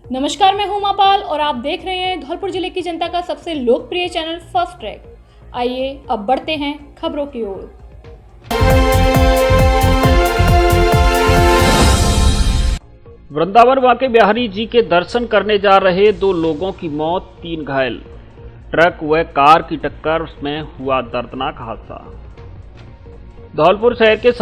नमस्कार, मैं हूं उमापाल और आप देख रहे हैं धौलपुर जिले की जनता का सबसे लोकप्रिय चैनल फर्स्ट ट्रैक। आइए अब बढ़ते हैं खबरों की ओर। वृंदावन वाके बिहारी जी के दर्शन करने जा रहे 2 लोगों की मौत, 3 घायल। ट्रक व कार की टक्कर में हुआ दर्दनाक हादसा। धौलपुर शहर के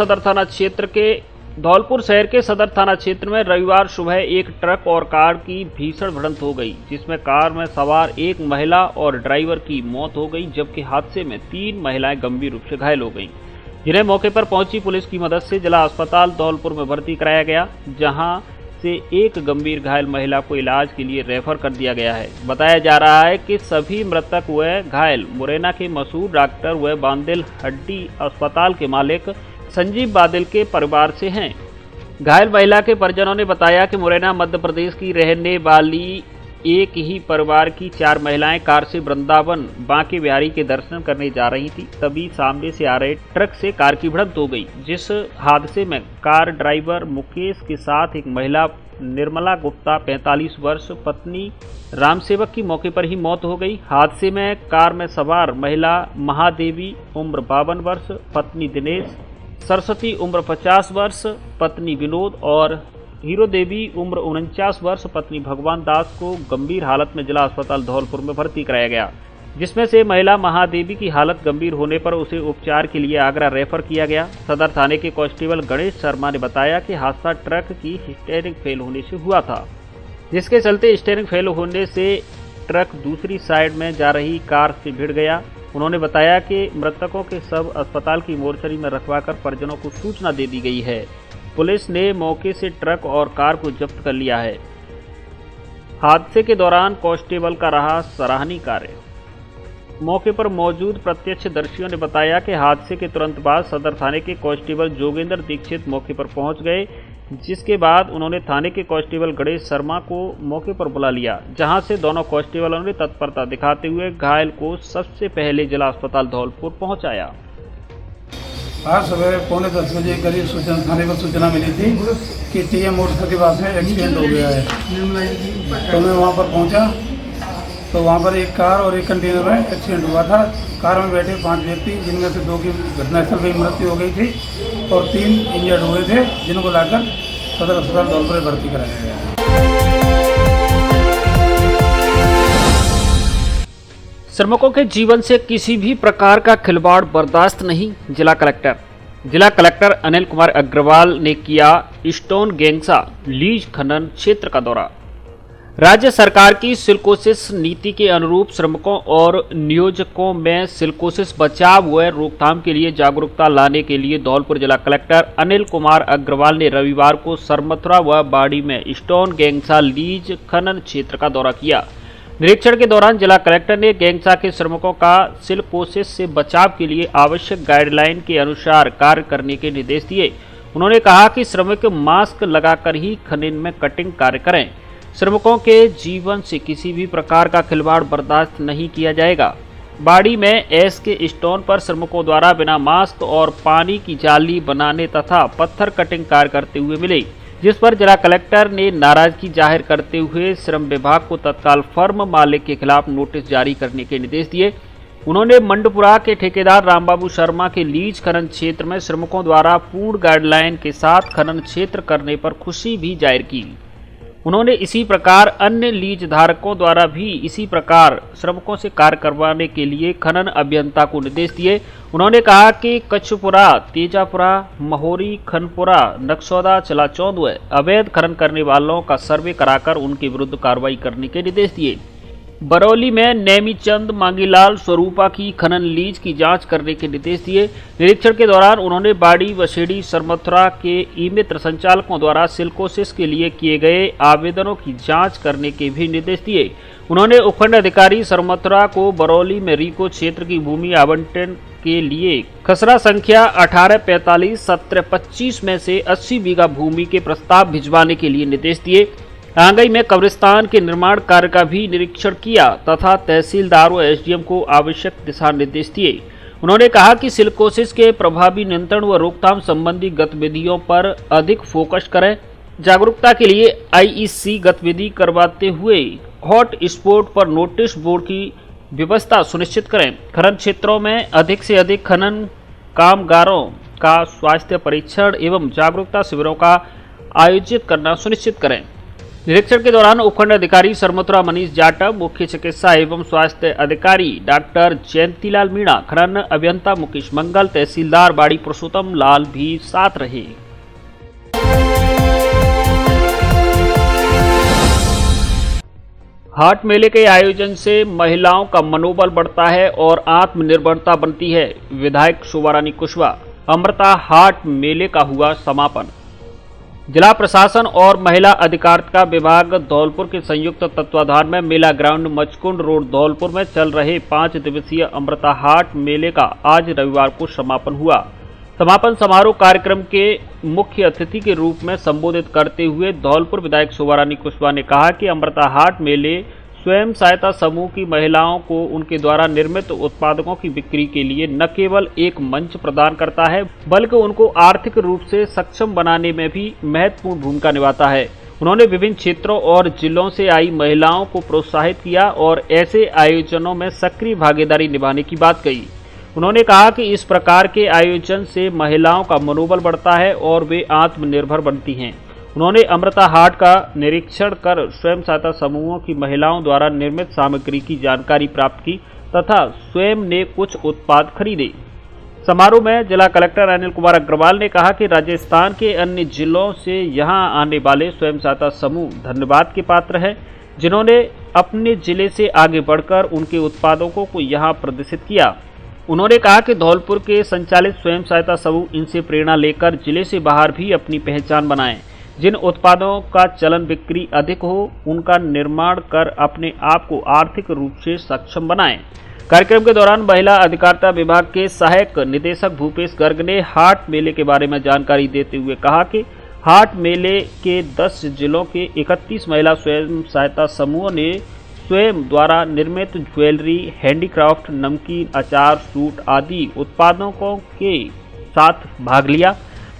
सदर थाना क्षेत्र में रविवार सुबह एक ट्रक और कार की भीषण भिड़ंत हो गई, जिसमें कार में सवार एक महिला और ड्राइवर की मौत हो गई, जबकि हादसे में 3 महिलाएं गंभीर रूप से घायल हो गईं, जिन्हें मौके पर पहुंची पुलिस की मदद से जिला अस्पताल धौलपुर में भर्ती कराया गया, जहां से एक गंभीर घायल महिला को इलाज के लिए रेफर कर दिया गया है। बताया जा रहा है कि सभी मृतक व घायल मुरैना के मशहूर डॉक्टर व बांदिल हड्डी अस्पताल के मालिक संजीव बादल के परिवार से हैं। घायल महिला के परिजनों ने बताया कि मुरैना मध्य प्रदेश की रहने वाली एक ही परिवार की 4 महिलाएं कार से वृंदावन बांके बिहारी के दर्शन करने जा रही थी, तभी सामने से आ रहे ट्रक से कार की भिड़ंत हो गई, जिस हादसे में कार ड्राइवर मुकेश के साथ एक महिला निर्मला गुप्ता 45 वर्ष पत्नी रामसेवक की मौके पर ही मौत हो गई। हादसे में कार में सवार महिला महादेवी उम्र 52 वर्ष, पत्नी दिनेश, सरस्वती उम्र 50 वर्ष, पत्नी विनोद और हीरो देवी उम्र 49 वर्ष पत्नी भगवान दास को गंभीर हालत में जिला अस्पताल धौलपुर में भर्ती कराया गया, जिसमें से महिला महादेवी की हालत गंभीर होने पर उसे उपचार के लिए आगरा रेफर किया गया। सदर थाने के कांस्टेबल गणेश शर्मा ने बताया कि हादसा ट्रक की स्टीयरिंग फेल होने से हुआ था, जिसके चलते स्टीयरिंग फेल होने से ट्रक दूसरी साइड में जा रही कार से भिड़ गया। उन्होंने बताया कि मृतकों के शव अस्पताल की मोर्चरी में रखवाकर परिजनों को सूचना दे दी गई है। पुलिस ने मौके से ट्रक और कार को जब्त कर लिया है। हादसे के दौरान कांस्टेबल का रहा सराहनीय कार्य। मौके पर मौजूद प्रत्यक्षदर्शियों ने बताया कि हादसे के तुरंत बाद सदर थाने के कांस्टेबल जोगेंद्र दीक्षित मौके पर पहुंच गए, जिसके बाद उन्होंने थाने के कांस्टेबल गणेश शर्मा को मौके पर बुला लिया, जहां से दोनों कांस्टेबलों ने तत्परता दिखाते हुए घायल को सबसे पहले जिला अस्पताल धौलपुर पहुंचाया। आज सुबह 9:45 बजे करीब थाने पर सूचना मिली थी कि टीएम मोटरसाइकिल के पास में एक्सीडेंट हो गया है। तो मैं वहाँ पर पहुँचा तो वहाँ पर एक कार और एक कंटेनर में एक्सीडेंट हुआ था। कार में बैठे 5 व्यक्ति, जिनमें से 2 की घटनास्थल पर मृत्यु हो गई थी और 3 इंजर्ड हुए थे, जिनको लाकर सदर अस्पताल धौलपुर में भर्ती कराया गया। श्रमिकों के जीवन से किसी भी प्रकार का खिलवाड़ बर्दाश्त नहीं। जिला कलेक्टर अनिल कुमार अग्रवाल ने किया स्टोन गेंगसा लीज खनन क्षेत्र का दौरा। राज्य सरकार की सिलिकोसिस नीति के अनुरूप श्रमिकों और नियोजकों में सिलिकोसिस बचाव व रोकथाम के लिए जागरूकता लाने के लिए धौलपुर जिला कलेक्टर अनिल कुमार अग्रवाल ने रविवार को सरमथुरा व बाड़ी में स्टोन गेंगसा लीज खनन क्षेत्र का दौरा किया। निरीक्षण के दौरान जिला कलेक्टर ने गेंगसा के श्रमिकों का सिलिकोसिस से बचाव के लिए आवश्यक गाइडलाइन के अनुसार कार्य करने के निर्देश दिए। उन्होंने कहा कि श्रमिक मास्क लगाकर ही खनन में कटिंग कार्य करें। श्रमिकों के जीवन से किसी भी प्रकार का खिलवाड़ बर्दाश्त नहीं किया जाएगा। बाड़ी में एस के स्टोन पर श्रमिकों द्वारा बिना मास्क और पानी की जाली बनाने तथा पत्थर कटिंग कार्य करते हुए मिले, जिस पर जिला कलेक्टर ने नाराजगी जाहिर करते हुए श्रम विभाग को तत्काल फर्म मालिक के खिलाफ नोटिस जारी करने के निर्देश दिए। उन्होंने मंडपुरा के ठेकेदार रामबाबू शर्मा के लीज खनन क्षेत्र में श्रमिकों द्वारा पूर्ण गाइडलाइन के साथ खनन क्षेत्र करने पर खुशी भी जाहिर की। उन्होंने इसी प्रकार अन्य लीज धारकों द्वारा भी इसी प्रकार श्रमिकों से कार्य करवाने के लिए खनन अभियंता को निर्देश दिए। उन्होंने कहा कि कच्छपुरा, तेजापुरा, महोरी, खनपुरा, नक्सौदा, चलाचौंद व अवैध खनन करने वालों का सर्वे कराकर उनके विरुद्ध कार्रवाई करने के निर्देश दिए। बरौली में नेमीचंद मांगीलाल स्वरूपा की खनन लीज की जांच करने के निर्देश दिए। निरीक्षण के दौरान उन्होंने बाड़ी, वसेड़ी, सरमथुरा के ई मित्र संचालकों द्वारा सिलिकोसिस के लिए किए गए आवेदनों की जांच करने के भी निर्देश दिए। उन्होंने उपखंड अधिकारी सरमथुरा को बरौली में रीको क्षेत्र की भूमि आवंटन के लिए खसरा संख्या 1845-1725 में से 80 बीघा भूमि के प्रस्ताव भिजवाने के लिए निर्देश दिए। आंगई में कब्रिस्तान के निर्माण कार्य का भी निरीक्षण किया तथा तहसीलदार व एसडीएम को आवश्यक दिशा निर्देश दिए। उन्होंने कहा कि सिलिकोसिस के प्रभावी नियंत्रण व रोकथाम संबंधी गतिविधियों पर अधिक फोकस करें। जागरूकता के लिए आईईसी गतिविधि करवाते हुए हॉट स्पॉट पर नोटिस बोर्ड की व्यवस्था सुनिश्चित करें। खनन क्षेत्रों में अधिक से अधिक खनन कामगारों का स्वास्थ्य परीक्षण एवं जागरूकता शिविरों का आयोजित करना सुनिश्चित करें। निरीक्षण के दौरान उपखंड अधिकारी सरमथुरा मनीष जाटव, मुख्य चिकित्सा एवं स्वास्थ्य अधिकारी डॉक्टर जयंतीलाल मीणा, खनन अभियंता मुकेश मंगल, तहसीलदार बाड़ी पुरुषोत्तम लाल भी साथ रहे। हाट मेले के आयोजन से महिलाओं का मनोबल बढ़ता है और आत्मनिर्भरता बनती है। विधायक शोभा रानी कुशवाहा। अमृता हाट मेले का हुआ समापन। जिला प्रशासन और महिला अधिकारिता विभाग धौलपुर के संयुक्त तत्वाधान में मेला ग्राउंड मचकुंड रोड धौलपुर में चल रहे 5 दिवसीय अमृता हाट मेले का आज रविवार को समापन हुआ। समापन समारोह कार्यक्रम के मुख्य अतिथि के रूप में संबोधित करते हुए धौलपुर विधायक शोभा रानी कुशवाहा ने कहा कि अमृता हाट मेले स्वयं सहायता समूह की महिलाओं को उनके द्वारा निर्मित उत्पादों की बिक्री के लिए न केवल एक मंच प्रदान करता है, बल्कि उनको आर्थिक रूप से सक्षम बनाने में भी महत्वपूर्ण भूमिका निभाता है। उन्होंने विभिन्न क्षेत्रों और जिलों से आई महिलाओं को प्रोत्साहित किया और ऐसे आयोजनों में सक्रिय भागीदारी निभाने की बात कही। उन्होंने कहा कि इस प्रकार के आयोजन से महिलाओं का मनोबल बढ़ता है और वे आत्मनिर्भर बनती हैं। उन्होंने अमृता हाट का निरीक्षण कर स्वयं सहायता समूहों की महिलाओं द्वारा निर्मित सामग्री की जानकारी प्राप्त की तथा स्वयं ने कुछ उत्पाद खरीदे। समारोह में जिला कलेक्टर अनिल कुमार अग्रवाल ने कहा कि राजस्थान के अन्य जिलों से यहां आने वाले स्वयं सहायता समूह धन्यवाद के पात्र हैं, जिन्होंने अपने जिले से आगे बढ़कर उनके उत्पादों को यहां प्रदर्शित किया। उन्होंने कहा कि धौलपुर के संचालित स्वयं सहायता समूह इनसे प्रेरणा लेकर जिले से बाहर भी अपनी पहचान बनाएं। जिन उत्पादों का चलन बिक्री अधिक हो, उनका निर्माण कर अपने आप को आर्थिक रूप से सक्षम बनाएं। कार्यक्रम के दौरान महिला अधिकारिता विभाग के सहायक निदेशक भूपेश गर्ग ने हाट मेले के बारे में जानकारी देते हुए कहा कि हाट मेले के 10 जिलों के 31 महिला स्वयं सहायता समूहों ने स्वयं द्वारा निर्मित ज्वेलरी, हैंडीक्राफ्ट, नमकीन, अचार, सूट आदि उत्पादों के साथ भाग लिया।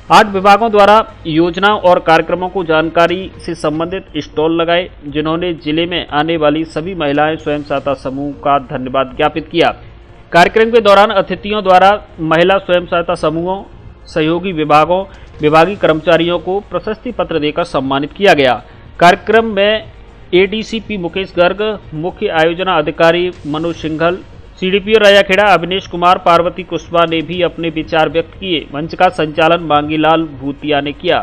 8 विभागों द्वारा योजनाओं और कार्यक्रमों को जानकारी से संबंधित स्टॉल लगाए, जिन्होंने जिले में आने वाली सभी महिलाएं स्वयं सहायता समूह का धन्यवाद ज्ञापित किया। कार्यक्रम के दौरान अतिथियों द्वारा महिला स्वयं सहायता समूहों, सहयोगी विभागों, विभागीय कर्मचारियों को प्रशस्ति पत्र देकर सम्मानित किया गया। कार्यक्रम में एडीसीपी मुकेश गर्ग, मुख्य आयोजना अधिकारी मनोज सिंघल, सीडीपीओ राजाखेड़ा अविनेश कुमार, पार्वती कुशवाहा ने भी अपने विचार व्यक्त किए। मंच का संचालन मांगीलाल भूतिया ने किया।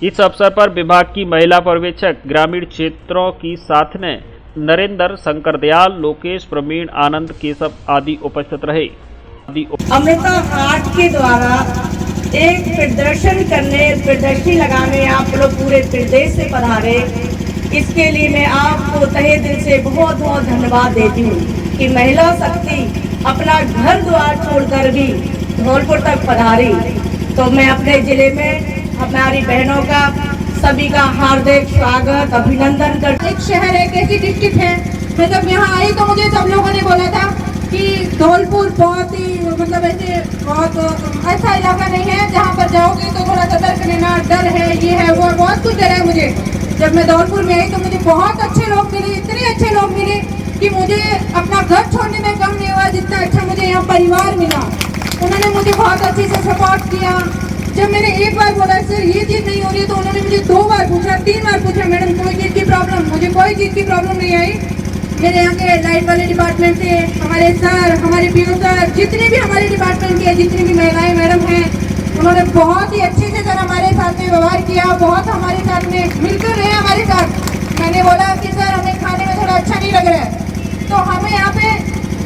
इस अवसर पर विभाग की महिला पर्यवेक्षक, ग्रामीण क्षेत्रों की साथ ने नरेंद्र, शंकर दयाल, लोकेश, प्रवीण, आनंद, केशव आदि उपस्थित रहे। अमृता हाट के द्वारा एक प्रदर्शनी लगाने आप लोग पूरे प्रदेश से पधारे, इसके लिए मैं आपको तहे दिल से बहुत बहुत धन्यवाद देती हूँ कि महिला शक्ति अपना घर द्वार छोड़कर भी धौलपुर तक पधारी। तो मैं अपने जिले में हमारी बहनों का सभी का हार्दिक स्वागत, अभिनंदन करती। एक शहर है, कैसी डिस्ट्रिक्ट है, मैं जब यहाँ आई तो मुझे सब लोगों ने बोला था कि धौलपुर बहुत ही मतलब ऐसे बहुत ऐसा इलाका नहीं है जहाँ पर जाओगे तो थोड़ा सतर्क रहना, डर है, ये है वो, बहुत कुछ डर है मुझे। जब मैं धौलपुर में आई तो मुझे बहुत अच्छे लोग मिले, इतने अच्छे लोग मिले कि मुझे अपना घर छोड़ने में कम नहीं हुआ जितना अच्छा मुझे यहाँ परिवार मिला। उन्होंने मुझे बहुत अच्छे से सपोर्ट किया। जब मैंने एक बार बोला सर ये चीज़ नहीं हो रही तो उन्होंने मुझे 2 बार पूछा, 3 बार पूछा, मैडम कोई चीज़ की प्रॉब्लम? मुझे कोई चीज़ की प्रॉब्लम नहीं आई। मेरे यहाँ के लाइट वाले डिपार्टमेंट से हमारे सर, हमारे पीओ सर, जितने भी हमारे डिपार्टमेंट के जितनी भी महिलाएं मैडम हैं, उन्होंने बहुत ही अच्छे से सर हमारे साथ में व्यवहार किया, बहुत हमारे साथ में मिलकर रहे हमारे साथ। मैंने बोला कि सर हमें खाने में थोड़ा अच्छा नहीं लग रहा है, तो हमें यहाँ पे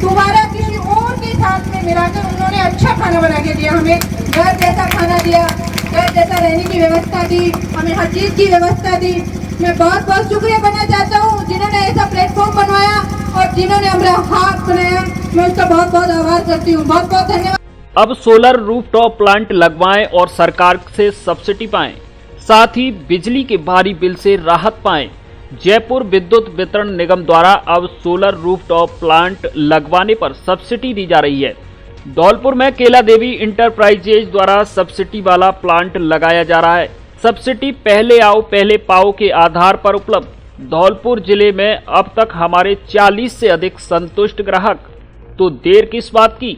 दोबारा किसी और के साथ में मिलाकर उन्होंने अच्छा खाना बना के दिया, हमें घर जैसा खाना दिया, घर जैसा रहने की व्यवस्था दी, हमें हर चीज़ की व्यवस्था दी। मैं बहुत बहुत शुक्रिया करना चाहता हूँ जिन्होंने ऐसा प्लेटफॉर्म बनवाया और जिन्होंने हमारा हाथ बनाया, मैं उसका बहुत बहुत आभार करती हूँ। बहुत बहुत धन्यवाद। अब सोलर रूफटॉप प्लांट लगवाएं और सरकार से सब्सिडी पाएं, साथ ही बिजली के भारी बिल से राहत पाएं। जयपुर विद्युत वितरण निगम द्वारा अब सोलर रूफटॉप प्लांट लगवाने पर सब्सिडी दी जा रही है। धौलपुर में केला देवी इंटरप्राइजेज द्वारा सब्सिडी वाला प्लांट लगाया जा रहा है। सब्सिडी पहले आओ पहले पाओ के आधार पर उपलब्ध। धौलपुर जिले में अब तक हमारे 40 से अधिक संतुष्ट ग्राहक, तो देर किस बात की,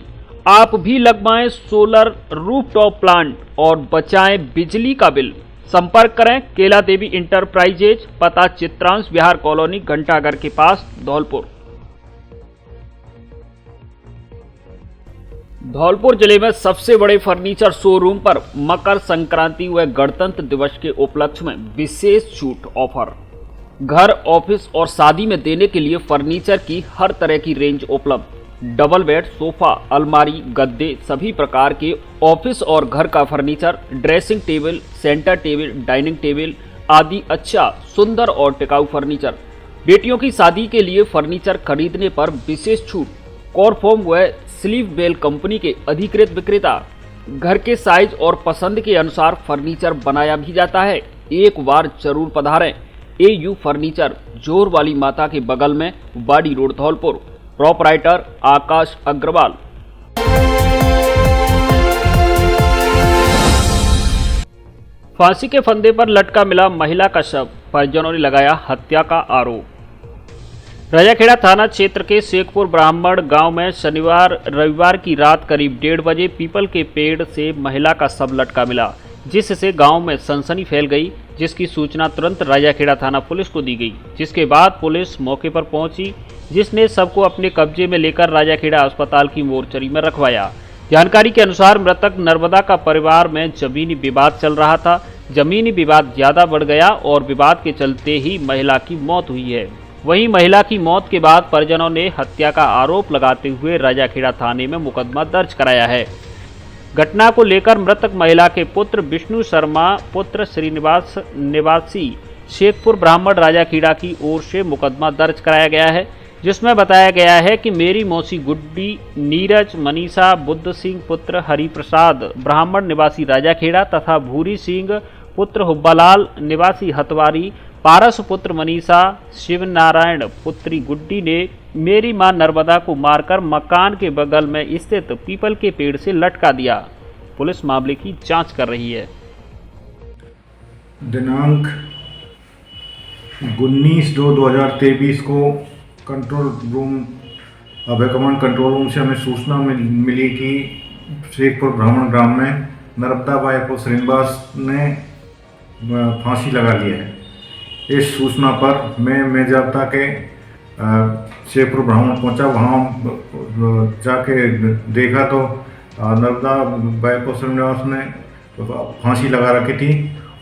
आप भी लगवाएं सोलर रूफटॉप प्लांट और बचाएं बिजली का बिल। संपर्क करें केला देवी इंटरप्राइजेज, पता चित्रांश बिहार कॉलोनी, घंटाघर के पास, धौलपुर। धौलपुर जिले में सबसे बड़े फर्नीचर शोरूम पर मकर संक्रांति व गणतंत्र दिवस के उपलक्ष्य में विशेष छूट ऑफर। घर, ऑफिस और शादी में देने के लिए फर्नीचर की हर तरह की रेंज उपलब्ध। डबल बेड, सोफा, अलमारी, गद्दे, सभी प्रकार के ऑफिस और घर का furniture, dressing table, centre table, dining table आदि अच्छा, सुंदर और टिकाऊ फर्नीचर। बेटियों की शादी के लिए फर्नीचर खरीदने पर विशेष छूट। कॉरफॉर्म व स्लीव बेल कंपनी के अधिकृत विक्रेता। घर के साइज और पसंद के अनुसार फर्नीचर बनाया भी जाता है। एक बार जरूर पधारें। AU फर्नीचर, जोर वाली माता के बगल में, वाडी रोड, धौलपुर। प्रोपराइटर आकाश अग्रवाल। फांसी के फंदे पर लटका मिला महिला का शव, परिजनों ने लगाया हत्या का आरोप। राजाखेड़ा थाना क्षेत्र के शेखपुर ब्राह्मण गांव में शनिवार रविवार की रात करीब 1:30 बजे पीपल के पेड़ से महिला का शव लटका मिला, जिससे गांव में सनसनी फैल गई, जिसकी सूचना तुरंत राजाखेड़ा थाना पुलिस को दी गई, जिसके बाद पुलिस मौके पर पहुंची, जिसने सबको अपने कब्जे में लेकर राजाखेड़ा अस्पताल की मोर्चरी में रखवाया। जानकारी के अनुसार मृतक नर्मदा का परिवार में जमीनी विवाद चल रहा था। जमीनी विवाद ज्यादा बढ़ गया और विवाद के चलते ही महिला की मौत हुई है। वहीं महिला की मौत के बाद परिजनों ने हत्या का आरोप लगाते हुए राजाखेड़ा थाने में मुकदमा दर्ज कराया है। घटना को लेकर मृतक महिला के पुत्र विष्णु शर्मा पुत्र श्रीनिवास निवासी शेखपुर ब्राह्मण राजाखेड़ा की ओर से मुकदमा दर्ज कराया गया है, जिसमें बताया गया है कि मेरी मौसी गुड्डी, नीरज, मनीषा, बुद्ध सिंह पुत्र हरिप्रसाद ब्राह्मण निवासी राजाखेड़ा तथा भूरी सिंह पुत्र हुब्बालाल निवासी हतवारी, पारस पुत्र मनीषा, शिवनारायण पुत्री गुड्डी ने मेरी मां नर्मदा को मारकर मकान के बगल में स्थित पीपल के पेड़ से लटका दिया। पुलिस मामले की जांच कर रही है। दिनांक 19/2/2023 को कंट्रोल रूम अभय कमांड कंट्रोल रूम से हमें सूचना मिली कि शेखपुर ब्राह्मण ग्राम में नर्मदा बाई को श्रीनिवास ने फांसी लगा ली है। इस सूचना पर मैं मेजाबता के शेखपुर ब्राह्मण पहुंचा। वहाँ जाके देखा तो नर्मदा बाई को श्रीनिवास ने फांसी लगा रखी थी।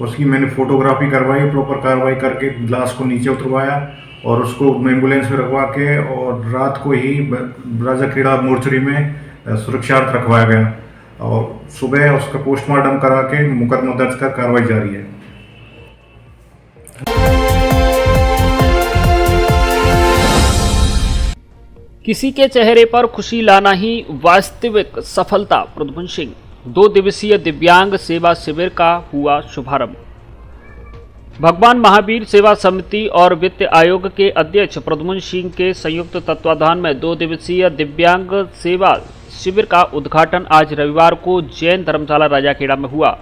उसकी मैंने फोटोग्राफी करवाई, प्रॉपर कार्रवाई करके लाश को नीचे उतरवाया और उसको एम्बुलेंस में रखवा के और रात को ही राजाखेड़ा मोर्चरी में सुरक्षार्थ रखवाया गया और सुबह उसका पोस्टमार्टम करा के मुकदमा दर्ज कर कार्रवाई जारी है। किसी के चेहरे पर खुशी लाना ही वास्तविक सफलता। प्रद्युम्न सिंह। 2 दिवसीय दिव्यांग सेवा शिविर का हुआ शुभारंभ। भगवान महावीर सेवा समिति और वित्त आयोग के अध्यक्ष प्रद्युम्न सिंह के संयुक्त तत्वाधान में 2 दिवसीय दिव्यांग सेवा शिविर का उद्घाटन आज रविवार को जैन धर्मशाला राजाखेड़ा में हुआ।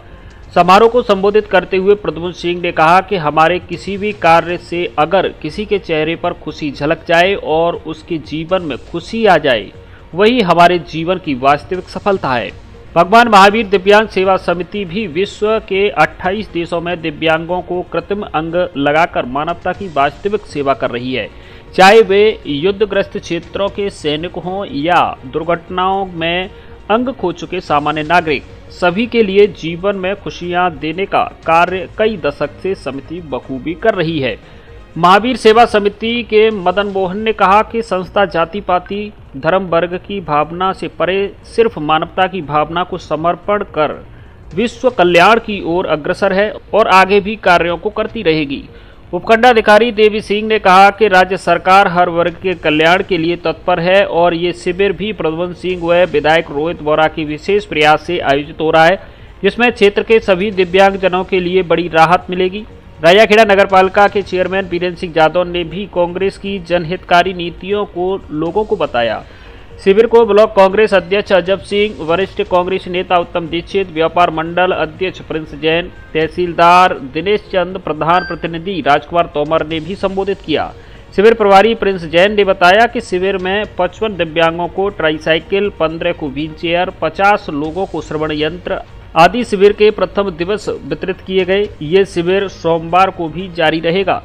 समारोह को संबोधित करते हुए प्रद्युम्न सिंह ने कहा कि हमारे किसी भी कार्य से अगर किसी के चेहरे पर खुशी झलक जाए और उसके जीवन में खुशी आ जाए, वही हमारे जीवन की वास्तविक सफलता है। भगवान महावीर दिव्यांग सेवा समिति भी विश्व के 28 देशों में दिव्यांगों को कृत्रिम अंग लगाकर मानवता की वास्तविक सेवा कर रही है, चाहे वे युद्धग्रस्त क्षेत्रों के सैनिक हों या दुर्घटनाओं में अंग खो चुके सामान्य नागरिक। सभी के लिए जीवन में खुशियां देने का कार्य कई दशक से समिति बखूबी कर रही है। महावीर सेवा समिति के मदन मोहन ने कहा कि संस्था जाति पाति धर्म वर्ग की भावना से परे सिर्फ मानवता की भावना को समर्पण कर विश्व कल्याण की ओर अग्रसर है और आगे भी कार्यों को करती रहेगी। उपखंडाधिकारी देवी सिंह ने कहा कि राज्य सरकार हर वर्ग के कल्याण के लिए तत्पर है और ये शिविर भी प्रद्युम्न सिंह व विधायक रोहित बोरा के विशेष प्रयास से आयोजित हो रहा है, जिसमें क्षेत्र के सभी दिव्यांगजनों के लिए बड़ी राहत मिलेगी। राजाखेड़ा नगरपालिका के चेयरमैन वीरेंद्र सिंह यादव ने भी कांग्रेस की जनहितकारी नीतियों को लोगों को बताया। शिविर को ब्लॉक कांग्रेस अध्यक्ष अजब सिंह, वरिष्ठ कांग्रेस नेता उत्तम दीक्षित, व्यापार मंडल अध्यक्ष प्रिंस जैन, तहसीलदार दिनेश चंद, प्रधान प्रतिनिधि राजकुमार तोमर ने भी संबोधित किया। शिविर प्रभारी प्रिंस जैन ने बताया कि शिविर में 55 दिव्यांगों को ट्राईसाइकिल, 15 को व्हील चेयर, 50 लोगों को श्रवण यंत्र आदि शिविर के प्रथम दिवस वितरित किए गए। ये शिविर सोमवार को भी जारी रहेगा।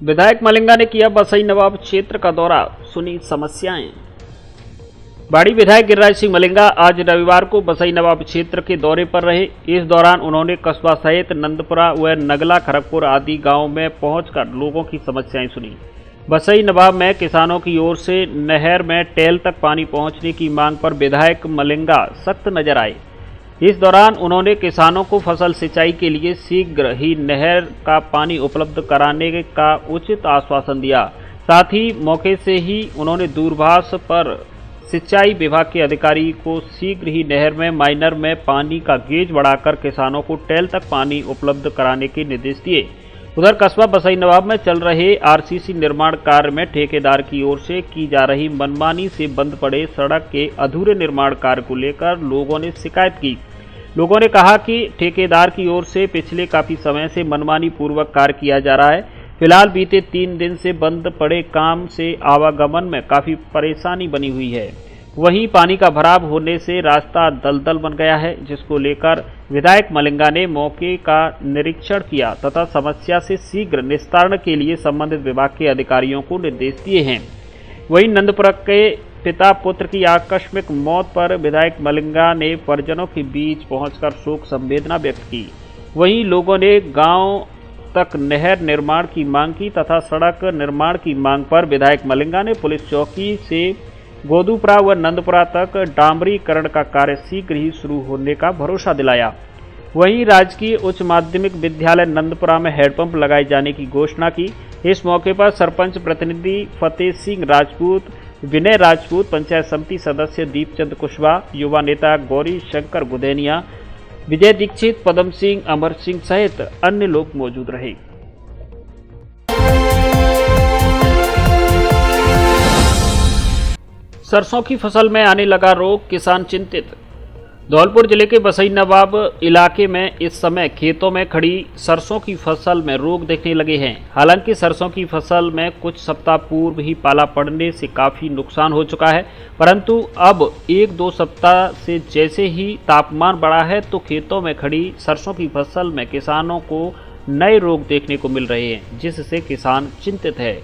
विधायक मलिंगा ने किया बसई नवाब क्षेत्र का दौरा, सुनी समस्याएं। बाड़ी विधायक गिरिराज सिंह मलिंगा आज रविवार को बसई नवाब क्षेत्र के दौरे पर रहे। इस दौरान उन्होंने कस्बा सहित नंदपुरा व नगला, खरगपुर आदि गांव में पहुंचकर लोगों की समस्याएं सुनी। बसई नवाब में किसानों की ओर से नहर में टेल तक पानी पहुंचने की मांग पर विधायक मलिंगा सख्त नजर आए। इस दौरान उन्होंने किसानों को फसल सिंचाई के लिए शीघ्र ही नहर का पानी उपलब्ध कराने का उचित आश्वासन दिया। साथ ही मौके से ही उन्होंने दूरभाष पर सिंचाई विभाग के अधिकारी को शीघ्र ही नहर में माइनर में पानी का गेज बढ़ाकर किसानों को टेल तक पानी उपलब्ध कराने के निर्देश दिए। उधर कस्बा बसई नवाब में चल रहे आरसीसी निर्माण कार्य में ठेकेदार की ओर से की जा रही मनमानी से बंद पड़े सड़क के अधूरे निर्माण कार्य को लेकर लोगों ने शिकायत की। लोगों ने कहा कि ठेकेदार की ओर से पिछले काफी समय से मनमानी पूर्वक कार्य किया जा रहा है। फिलहाल बीते 3 दिन से बंद पड़े काम से आवागमन में काफी परेशानी बनी हुई है। वहीं पानी का भराव होने से रास्ता दलदल बन गया है, जिसको लेकर विधायक मलिंगा ने मौके का निरीक्षण किया तथा समस्या से शीघ्र निस्तारण के लिए संबंधित विभाग के अधिकारियों को निर्देश दिए हैं। वहीं नंदपुरा के पिता पुत्र की आकस्मिक मौत पर विधायक मलिंगा ने परिजनों के बीच पहुंचकर शोक संवेदना व्यक्त की। वहीं लोगों ने गांव तक नहर निर्माण की मांग की तथा सड़क निर्माण की मांग पर विधायक मलिंगा ने पुलिस चौकी से गोदूपुरा व नंदपुरा तक डामरीकरण का कार्य शीघ्र ही शुरू होने का भरोसा दिलाया। वहीं राजकीय उच्च माध्यमिक विद्यालय नंदपुरा में हैंडपंप लगाए जाने की घोषणा की। इस मौके पर सरपंच प्रतिनिधि फतेह सिंह राजपूत, विनय राजपूत, पंचायत समिति सदस्य दीपचंद कुशवाहा, युवा नेता गौरी शंकर गुदेनिया, विजय दीक्षित, पदम सिंह, अमर सिंह सहित अन्य लोग मौजूद रहे। सरसों की फसल में आने लगा रोग, किसान चिंतित। धौलपुर जिले के बसई नवाब इलाके में इस समय खेतों में खड़ी सरसों की फसल में रोग देखने लगे हैं। हालांकि सरसों की फसल में कुछ सप्ताह पूर्व ही पाला पड़ने से काफ़ी नुकसान हो चुका है, परंतु अब 1-2 सप्ताह से जैसे ही तापमान बढ़ा है तो खेतों में खड़ी सरसों की फसल में किसानों को नए रोग देखने को मिल रहे हैं, जिससे किसान चिंतित है।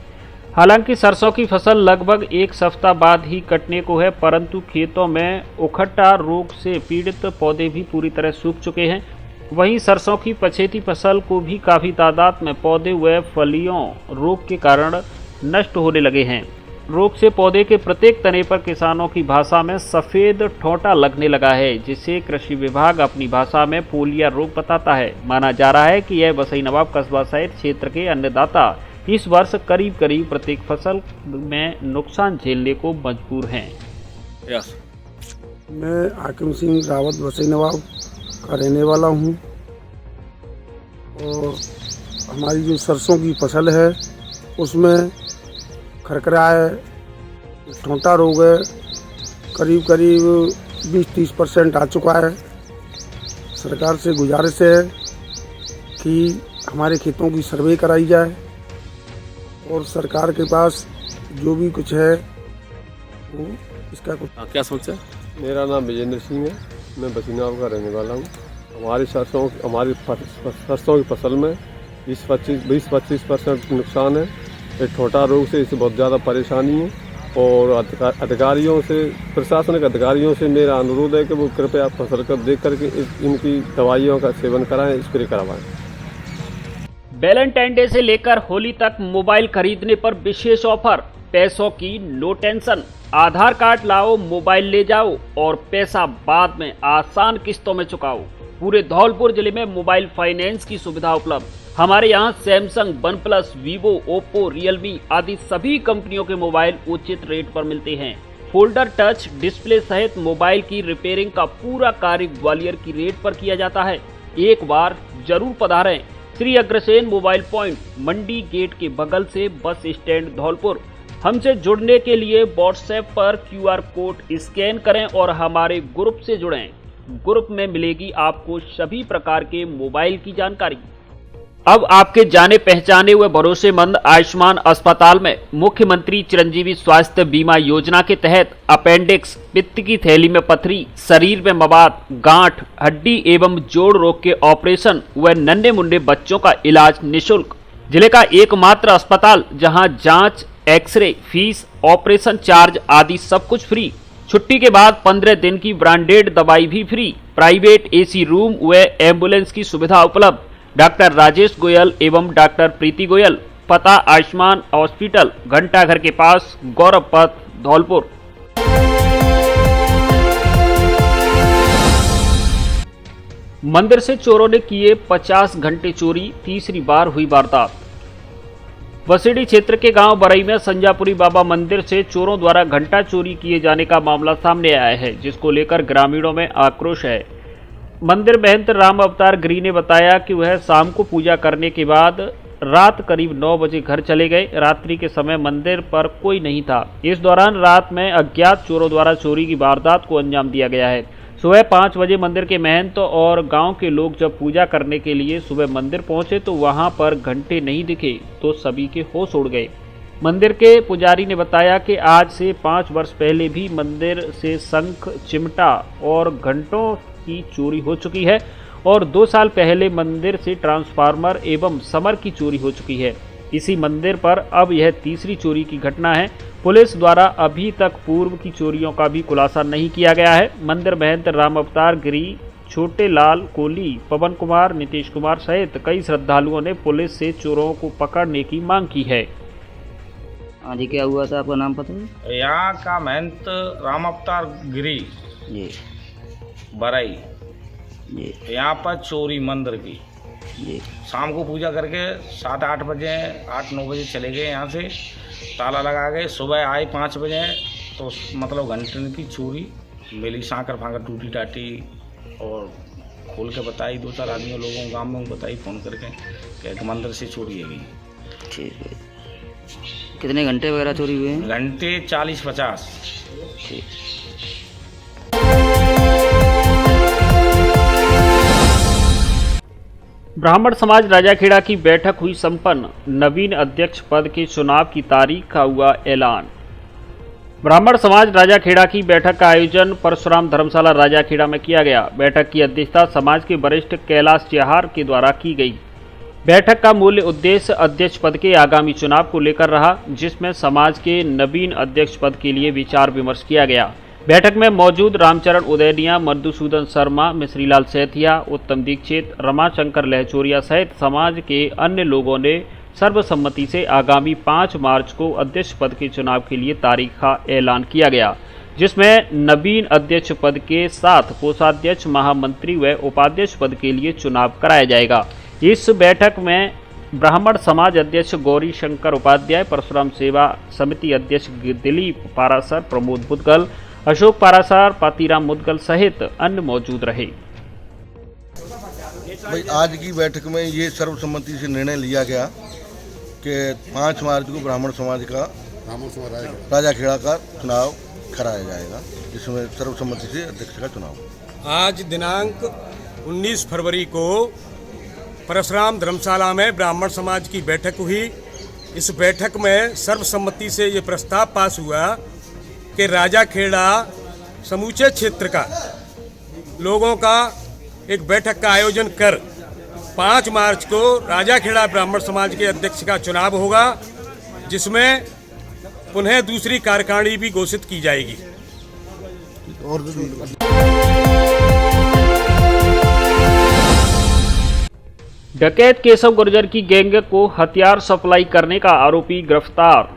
हालांकि सरसों की फसल लगभग 1 सप्ताह बाद ही कटने को है, परंतु खेतों में उखट्टा रोग से पीड़ित पौधे भी पूरी तरह सूख चुके हैं। वहीं सरसों की पछेती फसल को भी काफ़ी तादाद में पौधे व फलियों रोग के कारण नष्ट होने लगे हैं। रोग से पौधे के प्रत्येक तने पर किसानों की भाषा में सफ़ेद ठोंटा लगने लगा है, जिसे कृषि विभाग अपनी भाषा में पोलिया रोग बताता है। माना जा रहा है कि यह बसई नवाब कस्बा सहित क्षेत्र के अन्नदाता इस वर्ष करीब प्रत्येक फसल में नुकसान झेलने को मजबूर हैं। मैं हाकिम सिंह रावत बसई नवाब का रहने वाला हूं और हमारी जो सरसों की फसल है उसमें खरखरा है, ठोंटा रोग है, करीब 20-30% आ चुका है। सरकार से गुजारिश है कि हमारे खेतों की सर्वे कराई जाए और सरकार के पास जो भी कुछ है वो इसका कुछ क्या सोचा। मेरा नाम विजेंद्र सिंह है, मैं बसई नवाब का रहने वाला हूँ। हमारी सरसों की फसल में 20-25% नुकसान है। ये ठोंटा रोग से इससे बहुत ज़्यादा परेशानी है और अधिकारियों से, प्रशासनिक अधिकारियों से मेरा अनुरोध है कि वो कृपया फसल को देख करके इनकी दवाइयों का सेवन कराएं, स्प्रे करवाएं। वैलेंटाइन डे से लेकर होली तक मोबाइल खरीदने पर विशेष ऑफर, पैसों की नो टेंशन। आधार कार्ड लाओ, मोबाइल ले जाओ और पैसा बाद में आसान किस्तों में चुकाओ। पूरे धौलपुर जिले में मोबाइल फाइनेंस की सुविधा उपलब्ध। हमारे यहाँ Samsung, OnePlus, Vivo, Oppo, Realme आदि सभी कंपनियों के मोबाइल उचित रेट पर मिलते हैं। फोल्डर, टच डिस्प्ले सहित मोबाइल की रिपेयरिंग का पूरा कार्य ग्वालियर की रेट पर किया जाता है। एक बार जरूर पधारें। श्री अग्रसेन मोबाइल पॉइंट, मंडी गेट के बगल से बस स्टैंड धौलपुर। हमसे जुड़ने के लिए व्हाट्सएप पर QR कोड स्कैन करें और हमारे ग्रुप से जुड़ें। ग्रुप में मिलेगी आपको सभी प्रकार के मोबाइल की जानकारी। अब आपके जाने पहचाने हुए भरोसेमंद आयुष्मान अस्पताल में मुख्यमंत्री चिरंजीवी स्वास्थ्य बीमा योजना के तहत अपेंडिक्स, पित्त की थैली में पथरी, शरीर में मवाद, गांठ, हड्डी एवं जोड़ रोग के ऑपरेशन व नन्हे मुन्ने बच्चों का इलाज निःशुल्क। जिले का एकमात्र अस्पताल जहां जांच, एक्सरे, फीस, ऑपरेशन चार्ज आदि सब कुछ फ्री। छुट्टी के बाद 15 दिन की ब्रांडेड दवाई भी फ्री। प्राइवेट AC रूम व एम्बुलेंस की सुविधा उपलब्ध। डॉक्टर राजेश गोयल एवं डॉक्टर प्रीति गोयल। पता आयुष्मान हॉस्पिटल, घंटाघर के पास, गौरव पथ, धौलपुर। मंदिर से चोरों ने किए 50 घंटे चोरी, तीसरी बार हुई वारदात। वसीडी क्षेत्र के गांव बरई में संजापुरी बाबा मंदिर से चोरों द्वारा घंटा चोरी किए जाने का मामला सामने आया है, जिसको लेकर ग्रामीणों में आक्रोश है। मंदिर महंत राम अवतार गिरी ने बताया कि वह शाम को पूजा करने के बाद रात करीब 9 बजे घर चले गए। रात्रि के समय मंदिर पर कोई नहीं था। इस दौरान रात में अज्ञात चोरों द्वारा चोरी की वारदात को अंजाम दिया गया है। सुबह 5 बजे मंदिर के महंत और गांव के लोग जब पूजा करने के लिए सुबह मंदिर पहुंचे तो वहां पर घंटे नहीं दिखे तो सभी के होश उड़ गए। मंदिर के पुजारी ने बताया कि आज से 5 वर्ष पहले भी मंदिर से शंख, चिमटा और घंटों की चोरी हो चुकी है और 2 साल पहले मंदिर से ट्रांसफार्मर एवं समर की चोरी हो चुकी है। इसी मंदिर पर अब यह तीसरी चोरी की घटना है। पुलिस द्वारा अभी तक पूर्व की चोरियों का भी खुलासा नहीं किया गया है। मंदिर महंत राम अवतार गिरी, छोटे लाल कोहली, पवन कुमार, नीतीश कुमार सहित कई श्रद्धालुओं ने पुलिस से चोरों को पकड़ने की मांग की है। हाँ जी, क्या हुआ था? आपका नाम पता है? यहाँ का महंत राम अवतार गिरी जी, बरई जी, यहाँ पर चोरी मंदिर की जी। शाम को पूजा करके 7-8 बजे 8-9 बजे चले गए, यहाँ से ताला लगा गए। सुबह आए 5 बजे तो मतलब घंटे की चोरी मिली। सांकर फांकर टूटी टाटी और खोल के बताई 2-4 आदमियों लोगों गांव में बताई फ़ोन करके कि एक मंदिर से चोरी है गई। ठीक है। कितने घंटे वगैरह चोरी हुए हैं? घंटे 40-50। ठीक। ब्राह्मण समाज राजाखेड़ा की बैठक हुई संपन्न। नवीन अध्यक्ष पद के चुनाव की तारीख का हुआ ऐलान। ब्राह्मण समाज राजाखेड़ा की बैठक का आयोजन परशुराम धर्मशाला राजाखेड़ा में किया गया। बैठक की अध्यक्षता समाज के वरिष्ठ कैलाश चहार के द्वारा की गई। बैठक का मूल उद्देश्य अध्यक्ष पद के आगामी चुनाव को लेकर रहा, जिसमें समाज के नवीन अध्यक्ष पद के लिए विचार विमर्श किया गया। बैठक में मौजूद रामचरण उदैनिया, मधुसूदन शर्मा, मिश्रीलाल सेठिया, उत्तम दीक्षित, रमाशंकर लहचोरिया सहित समाज के अन्य लोगों ने सर्वसम्मति से आगामी 5 मार्च को अध्यक्ष पद के चुनाव के लिए तारीख का ऐलान किया गया, जिसमें नवीन अध्यक्ष पद के साथ कोषाध्यक्ष, महामंत्री व उपाध्यक्ष पद के लिए चुनाव कराया जाएगा। इस बैठक में ब्राह्मण समाज अध्यक्ष गौरी शंकर उपाध्याय, परशुराम सेवा समिति अध्यक्ष दिलीप पारासर, प्रमोद मुदगल, अशोक पारासर, पातीराम मुदगल सहित अन्य मौजूद रहे। भाई आज की बैठक में ये सर्वसम्मति से निर्णय लिया गया कि 5 मार्च को ब्राह्मण समाज का राजाखेड़ा का चुनाव कराया जाएगा, जिसमें सर्वसम्मति से अध्यक्ष का चुनाव। आज दिनांक 19 फरवरी को परशुराम धर्मशाला में ब्राह्मण समाज की बैठक हुई। इस बैठक में सर्वसम्मति से ये प्रस्ताव पास हुआ कि राजाखेड़ा समूचे क्षेत्र का लोगों का एक बैठक का आयोजन कर 5 मार्च को राजाखेड़ा ब्राह्मण समाज के अध्यक्ष का चुनाव होगा, जिसमें पुनः दूसरी कार्यकारिणी भी घोषित की जाएगी। डकैत केशव गुर्जर की गैंग को हथियार सप्लाई करने का आरोपी गिरफ्तार।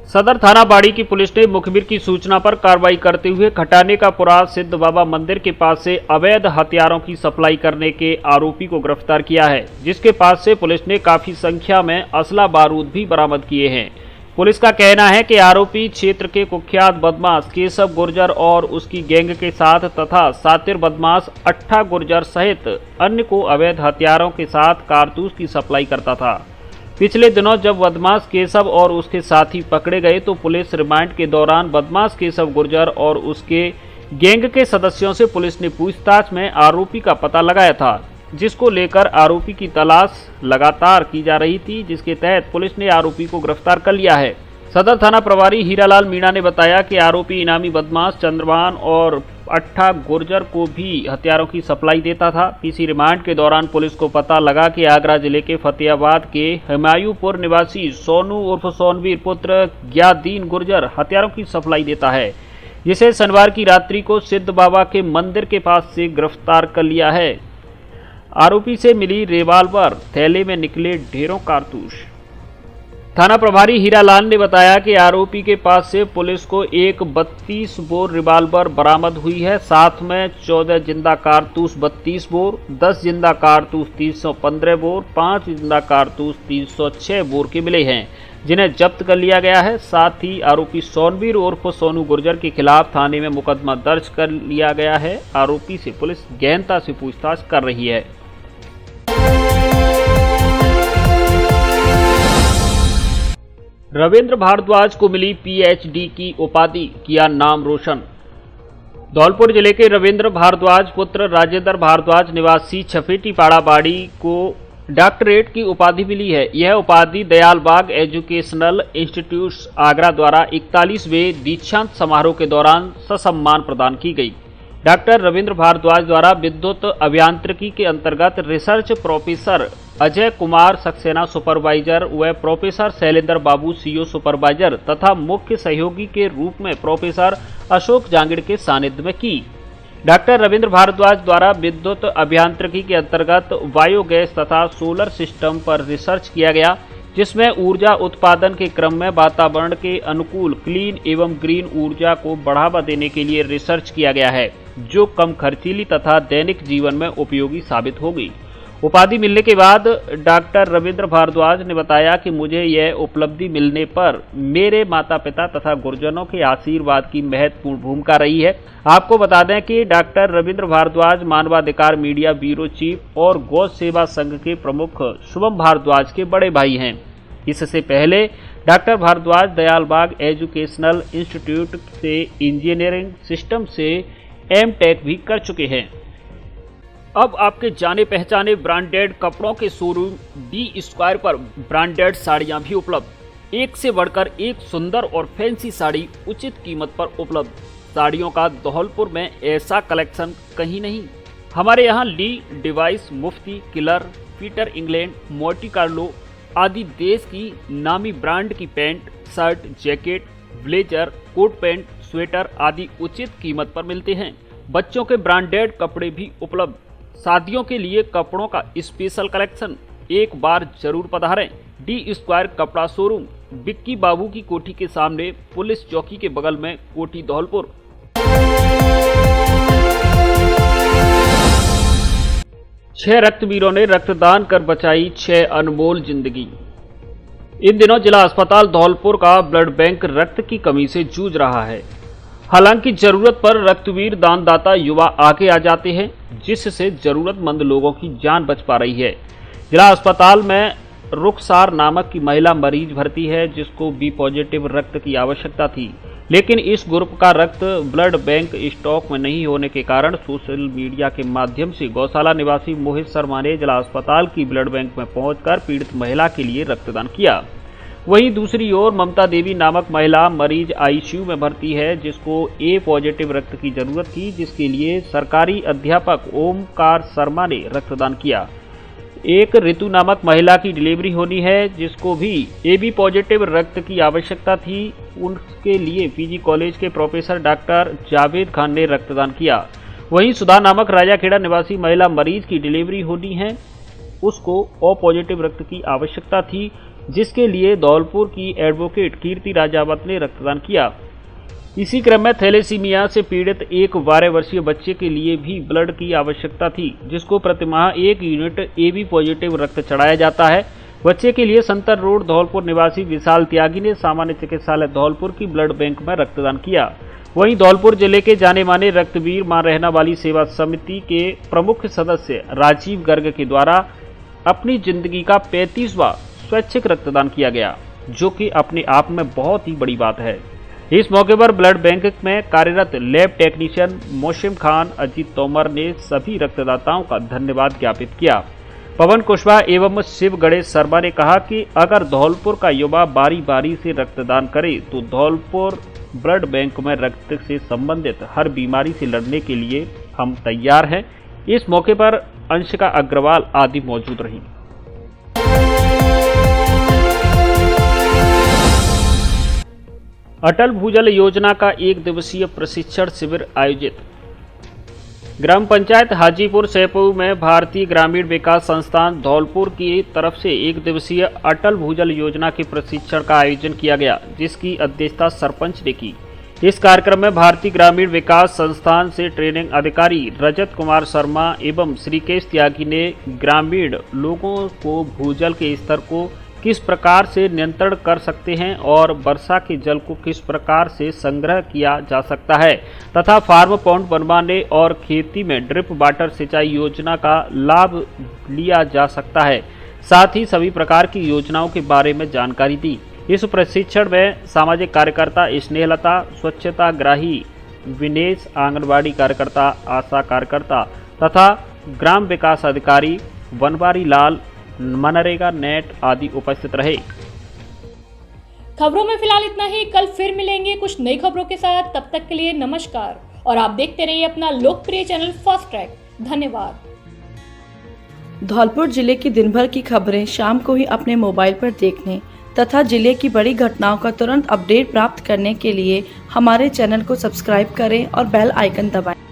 सदर थाना बाड़ी की पुलिस ने मुखबिर की सूचना पर कार्रवाई करते हुए खटाने का पुरा सिद्ध बाबा मंदिर के पास से अवैध हथियारों की सप्लाई करने के आरोपी को गिरफ्तार किया है, जिसके पास से पुलिस ने काफी संख्या में असला बारूद भी बरामद किए हैं। पुलिस का कहना है कि आरोपी क्षेत्र के कुख्यात बदमाश केशव गुर्जर और उसकी गैंग के साथ तथा शातिर बदमाश अट्ठा गुर्जर सहित अन्य को अवैध हथियारों के साथ कारतूस की सप्लाई करता था। पिछले दिनों जब बदमाश केशव और उसके साथी पकड़े गए तो पुलिस रिमांड के दौरान बदमाश केशव गुर्जर और उसके गैंग के सदस्यों से पुलिस ने पूछताछ में आरोपी का पता लगाया था, जिसको लेकर आरोपी की तलाश लगातार की जा रही थी, जिसके तहत पुलिस ने आरोपी को गिरफ्तार कर लिया है। सदर थाना प्रभारी हीरालाल मीणा ने बताया कि आरोपी इनामी बदमाश चंद्रभान और अट्ठा गुर्जर को भी हथियारों की सप्लाई देता था। पीसी रिमांड के दौरान पुलिस को पता लगा कि आगरा जिले के फतेहाबाद के हिमायूपुर निवासी सोनू उर्फ सोनवीर पुत्र ज्ञादीन गुर्जर हथियारों की सप्लाई देता है, जिसे शनिवार की रात्रि को सिद्ध बाबा के मंदिर के पास से गिरफ्तार कर लिया है। आरोपी से मिली रिवाल्वर, थैले में निकले ढेरों कारतूस। थाना प्रभारी हीरालाल ने बताया कि आरोपी के पास से पुलिस को एक 32 बोर रिवाल्वर बरामद हुई है, साथ में 14 जिंदा कारतूस 32 बोर, 10 जिंदा कारतूस 315 बोर, 5 जिंदा कारतूस 306 बोर के मिले हैं, जिन्हें जब्त कर लिया गया है। साथ ही आरोपी सोनवीर उर्फ सोनू गुर्जर के खिलाफ थाने में मुकदमा दर्ज कर लिया गया है। आरोपी से पुलिस गहनता से पूछताछ कर रही है। रविंद्र भारद्वाज को मिली पीएचडी की उपाधि, किया नाम रोशन। धौलपुर जिले के रविंद्र भारद्वाज पुत्र राजेंद्र भारद्वाज निवासी छफेटीपाड़ा बाड़ी को डॉक्टरेट की उपाधि मिली है। यह उपाधि दयाल बाग एजुकेशनल इंस्टीट्यूट आगरा द्वारा 41वें दीक्षांत समारोह के दौरान ससम्मान प्रदान की गई। डॉक्टर रविंद्र भारद्वाज द्वारा विद्युत अभियांत्रिकी के अंतर्गत research professor Ajay Kumar Saxena supervisor व प्रोफेसर शैलेंद्र बाबू सीओ सुपरवाइजर तथा मुख्य सहयोगी के रूप में प्रोफेसर अशोक जांगिड़ के सानिध्य में की। डॉक्टर रविंद्र भारद्वाज द्वारा विद्युत अभियांत्रिकी के अंतर्गत बायोगैस तथा सोलर सिस्टम पर रिसर्च किया गया, जिसमें ऊर्जा उत्पादन के क्रम में वातावरण के अनुकूल क्लीन एवं ग्रीन ऊर्जा को बढ़ावा देने के लिए रिसर्च किया गया है, जो कम खर्चीली तथा दैनिक जीवन में उपयोगी साबित होगी। उपाधि मिलने के बाद डॉक्टर रविंद्र भारद्वाज ने बताया कि मुझे यह उपलब्धि मिलने पर मेरे माता पिता तथा गुरुजनों के आशीर्वाद की महत्वपूर्ण भूमिका रही है। आपको बता दें कि डॉक्टर रविंद्र भारद्वाज मानवाधिकार मीडिया ब्यूरो चीफ और गौ सेवा संघ के प्रमुख शुभम भारद्वाज के बड़े भाई हैं। इससे पहले doctor Bhardwaj Dayalbagh educational institute से इंजीनियरिंग सिस्टम से एमटेक भी कर चुके हैं। अब आपके जाने पहचाने ब्रांडेड कपड़ों के शोरूम डी स्क्वायर पर ब्रांडेड साड़ियां भी उपलब्ध। एक से बढ़कर एक सुंदर और फैंसी साड़ी उचित कीमत पर उपलब्ध। साड़ियों का धौलपुर में ऐसा कलेक्शन कहीं नहीं। हमारे यहाँ ली, डिवाइस, Mufti, Killer, Peter England, Monte Carlo आदि देश की नामी ब्रांड की pant, shirt, jacket, blazer, coat pant, sweater आदि उचित कीमत पर मिलते हैं। बच्चों के ब्रांडेड कपड़े भी उपलब्ध। शादियों के लिए कपड़ों का स्पेशल कलेक्शन, एक बार जरूर पधारें। डी स्क्वायर कपड़ा शोरूम, बिक्की बाबू की कोठी के सामने, पुलिस चौकी के बगल में, कोठी धौलपुर। छह रक्तवीरों ने रक्तदान कर बचाई 6 अनमोल जिंदगी। इन दिनों जिला अस्पताल धौलपुर का ब्लड बैंक रक्त की कमी से जूझ रहा है। हालांकि जरूरत पर रक्तवीर दानदाता युवा आगे आ जाते हैं, जिससे जरूरतमंद लोगों की जान बच पा रही है। जिला अस्पताल में रुखसार नामक की महिला मरीज भर्ती है, जिसको बी पॉजिटिव रक्त की आवश्यकता थी, लेकिन इस ग्रुप का रक्त ब्लड बैंक स्टॉक में नहीं होने के कारण सोशल मीडिया के माध्यम से गौशाला निवासी मोहित शर्मा ने जिला अस्पताल की ब्लड बैंक में पहुंचकर पीड़ित महिला के लिए रक्तदान किया। वहीं दूसरी ओर ममता देवी नामक महिला मरीज आईसीयू में भर्ती है, जिसको ए पॉजिटिव रक्त की जरूरत थी, जिसके लिए सरकारी अध्यापक ओमकार शर्मा ने रक्तदान किया। एक ऋतु नामक महिला की डिलीवरी होनी है, जिसको भी एबी पॉजिटिव रक्त की आवश्यकता थी। उनके लिए पीजी कॉलेज के प्रोफेसर डॉक्टर जावेद खान ने रक्तदान किया। वहीं सुधा नामक राजाखेड़ा निवासी महिला मरीज की डिलीवरी होनी है, उसको ओ पॉजिटिव रक्त की आवश्यकता थी, जिसके लिए धौलपुर की एडवोकेट कीर्ति राजावत ने रक्तदान किया। इसी क्रम में थैलेसीमिया से पीड़ित एक 12 वर्षीय बच्चे के लिए भी ब्लड की आवश्यकता थी, जिसको प्रतिमाह 1 यूनिट एबी पॉजिटिव रक्त चढ़ाया जाता है। बच्चे के लिए संतर रोड धौलपुर निवासी विशाल त्यागी ने सामान्य चिकित्सालय धौलपुर की ब्लड बैंक में रक्तदान किया। वहीं धौलपुर जिले के जाने माने रक्तवीर मां रहना वाली सेवा समिति के प्रमुख सदस्य राजीव गर्ग के द्वारा अपनी जिंदगी का 35वां स्वैच्छिक रक्तदान किया गया, जो कि अपने आप में बहुत ही बड़ी बात है। इस मौके पर ब्लड बैंक में कार्यरत लैब टेक्नीशियन मोशिम खान अजीत तोमर ने सभी रक्तदाताओं का धन्यवाद ज्ञापित किया। पवन कुशवाहा एवं शिव गणेश शर्मा ने कहा कि अगर धौलपुर का युवा बारी बारी से रक्तदान करे तो धौलपुर ब्लड बैंक में रक्त से संबंधित हर बीमारी से लड़ने के लिए हम तैयार हैं। इस मौके पर अंशिका अग्रवाल आदि मौजूद रहीं। अटल भूजल योजना का 1 दिवसीय प्रशिक्षण शिविर आयोजित। ग्राम पंचायत हाजीपुर सैपऊ में भारतीय ग्रामीण विकास संस्थान धौलपुर की तरफ से 1 दिवसीय अटल भूजल योजना के प्रशिक्षण का आयोजन किया गया, जिसकी अध्यक्षता सरपंच ने की। इस कार्यक्रम में भारतीय ग्रामीण विकास संस्थान से ट्रेनिंग अधिकारी रजत कुमार शर्मा एवं श्रीकेश त्यागी ने ग्रामीण लोगों को भूजल के स्तर को किस प्रकार से नियंत्रण कर सकते हैं और वर्षा के जल को किस प्रकार से संग्रह किया जा सकता है तथा फार्म पॉन्ड बनवाने और खेती में ड्रिप वाटर सिंचाई योजना का लाभ लिया जा सकता है। साथ ही सभी प्रकार की योजनाओं के बारे में जानकारी दी। इस प्रशिक्षण में सामाजिक कार्यकर्ता स्नेहलता, स्वच्छता ग्राही विनेश, आंगनबाड़ी कार्यकर्ता, आशा कार्यकर्ता तथा ग्राम विकास अधिकारी बनवारी लाल, मनरेगा नेट आदि उपस्थित रहे। खबरों में फिलहाल इतना ही। कल फिर मिलेंगे कुछ नई खबरों के साथ। तब तक के लिए नमस्कार और आप देखते रहिए अपना लोकप्रिय चैनल फास्ट ट्रैक। धन्यवाद। धौलपुर जिले की दिन भर की खबरें शाम को ही अपने मोबाइल पर देखने तथा जिले की बड़ी घटनाओं का तुरंत अपडेट प्राप्त करने के लिए हमारे चैनल को सब्सक्राइब करें और बेल आइकन दबाएं।